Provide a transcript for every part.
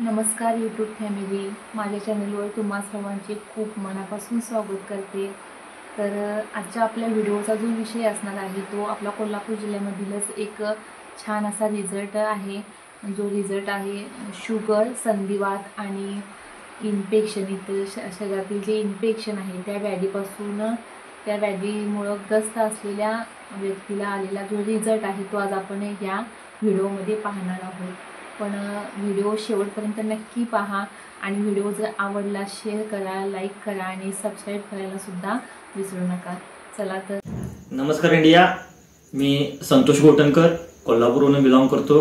नमस्कार YouTube family, माझ्या चॅनलवर तुम्हा सर्वांचे खूप मनापासून स्वागत करते। तर आजच्या आपल्या व्हिडिओचा जो विषय असणार आहे तो आपला कोल्हापूर जिल्ह्यामधीलच एक छान असा रिझल्ट आहे। जो रिझल्ट आहे शुगर, संधिवात आणि इन्फेक्शन, इतर शरीरातील जे इन्फेक्शन आहे त्या व्याधीमुळे ग्रस्त असलेल्या व्यक्तीला आलेला जो रिझल्ट आहे तो आज आपण या व्हिडिओमध्ये पाहणार आहोत। पण व्हिडिओ शेवटपर्यंत नक्की पहा आणि व्हिडिओ जर आवडला शेअर करा, लाईक करा आणि सबस्क्राईब करायला सुद्धा विसरू नका। चला तर नमस्कार इंडिया, मी संतोष गोटनकर कोल्हापूरहून बिलॉंग करतो।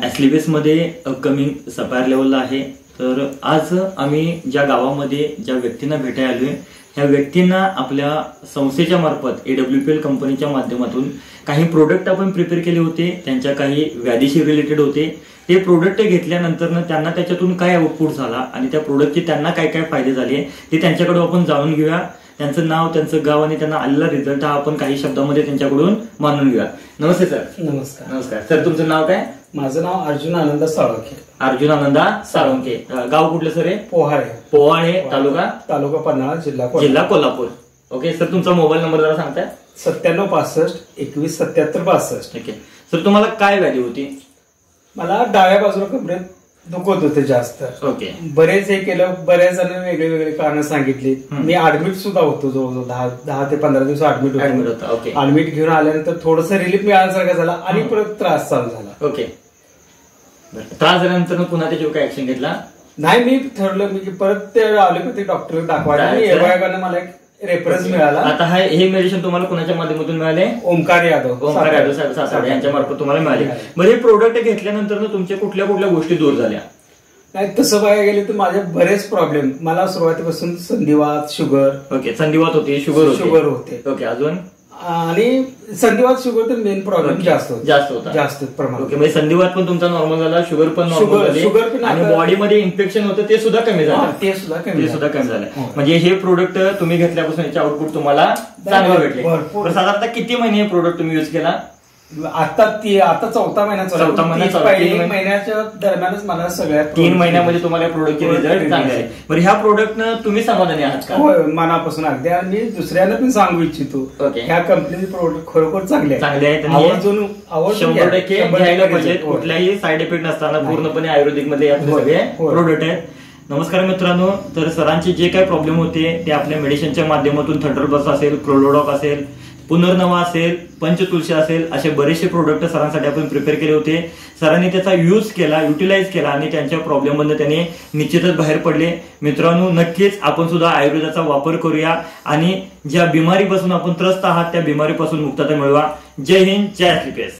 एसलीबीएस मध्ये अपकमिंग सपायर लेवलला आहे। तर आज आम्ही ज्या गावामध्ये ज्या व्यक्तींना भेटायला आलोय ह्या व्यक्तींना आपल्या संस्थेच्या मार्फत AWPL कंपनीच्या माध्यमातून काही प्रोडक्ट आपण प्रिपेअर केले होते। त्यांच्या काही व्याधीशी रिलेटेड होते। ते प्रोडक्ट घेतल्यानंतर त्यांना त्याच्यातून काय आउटपुट झाला आणि त्या प्रोडक्टचे त्यांना काय काय फायदे झाले ते त्यांच्याकडून आपण जाणून घेऊया। त्यांचं नाव, त्यांचं गाव आणि त्यांना आलेला रिझल्ट हा आपण काही शब्दामध्ये त्यांच्याकडून मानून घेऊया। नमस्ते सर। नमस्कार। नमस्कार सर, तुमचं नाव काय? माझं नाव अर्जुन आनंदा साळुंखे। अर्जुन आनंदा साळुंखे। गाव कुठलं सर? आहे पोहाळे, तालुका पन्हाळा, जिल्हा कोल्हापूर। ओके सर, तुमचा मोबाईल नंबर जरा सांगताय? 9765 21 77 62। ओके सर, तुम्हाला काय व्याधी होती? मला डाव्या बाजूला कमरेत दुखत होते जास्त। ओके, बरेच हे केलं, बऱ्याच जणांनी वेगळे वेगळे कारण सांगितली। मी ऍडमिट सुद्धा होतो, जवळजवळ 10 ते 15 दिवस ऍडमिट होतो। ओके, ऍडमिट घेऊन आल्यानंतर थोडस रिलीफ मिळाल्यासारखा झाला आणि परत त्रास चालू झाला। ओके, त्रास झाल्यानंतर पुन्हा त्याच्यावर काय ऍक्शन घेतला? नाही, मी ठरलं मी परत ते ॲलोपॅथिक डॉक्टर दाखवायला आणि एवढ्याकडनं मला एक रेफरन्स मिळाला। आता हे मेडिसिन तुम्हाला कुणाच्या माध्यमातून मिळाले? ओमकार यादव साहेब साताडे यांच्या मार्फत तुम्हाला मिळाले। बरं, हे प्रोडक्ट घेतल्यानंतर तुमच्या कुठल्या कुठल्या गोष्टी दूर झाल्या? नाही, तसं बघायला गेले तर माझे बरेच प्रॉब्लेम, मला सुरुवातीपासून संधिवात, शुगर। ओके, संधिवात होते, शुगर होते। ओके, अजून? आणि संधिवात, शुगर तर मेन प्रॉब्लेम जास्त प्रमाणात। ओके, म्हणजे संधिवात पण तुमचा नॉर्मल झाला, शुगर पण नॉर्मल झाली आणि बॉडीमध्ये इन्फेक्शन होतं ते सुद्धा कमी झालं। ते सुद्धा कमी झालं। म्हणजे हे प्रोडक्ट तुम्ही घेतल्यापासून याचे आउटपुट तुम्हाला चांगले भेटले। साधारणतः किती महिने हे प्रोडक्ट तुम्ही युज केला? आता 4था महिना चालू। 4था महिना, 3 महिन्याच्या दरम्यानच मला सगळ्या 3 महिन्यामध्ये तुम्हाला प्रोडक्टचे रिझल्ट चांगले आहे। बरं, ह्या प्रोडक्टनं तुम्ही समाधानी आहात का? होय, मनापासून अगदी। आणि मी दुसऱ्यांना पण सांगू इच्छितो ह्या कंपनीचे प्रोडक्ट खरोखर चांगले आहेत। 100% घ्यायला पाहिजे। कुठल्याही साईड इफेक्ट नसताना पूर्णपणे आयुर्वेदिक मध्ये सगळे प्रोडक्ट आहेत। नमस्कार मित्रांनो, तर सरांचे जे काही प्रॉब्लेम होते ते आपल्या मेडिसिनच्या माध्यमातून थंडरबस्ट असेल, क्रोलोडॉक असेल, पुनर्नवा असेल, पंचतुलसी असेल, असे बरेचसे प्रोडक्ट सरांसाठी आपण प्रिपेअर केले होते। सरांनी त्याचा युटिलाइज केला आणि त्यांच्या प्रॉब्लेम मधून त्यांनी निश्चितच बाहेर पडले। मित्रांनो, नक्कीच आपण सुद्धा आयुर्वेदाचा वापर करूया आणि ज्या बिमारीपासून आपण त्रस्त आहात त्या बिमारीपासून मुक्तता मिळवा। जय हिंद, जय एसलीबीएस।